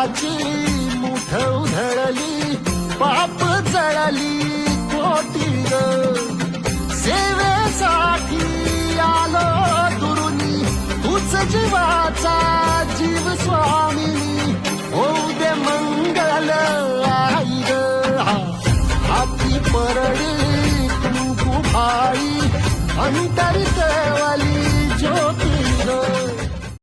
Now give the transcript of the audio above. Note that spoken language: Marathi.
पापाची मुठ उधळली, पाप जळली कोटी ग, सेवेसाठी आलो दुरुनी, तूच जीवाचा जीव स्वामिनी, होऊ दे मंगल आई ग. हाती परडी कुंकू भाई, अंतरी केवली ज्योती ग.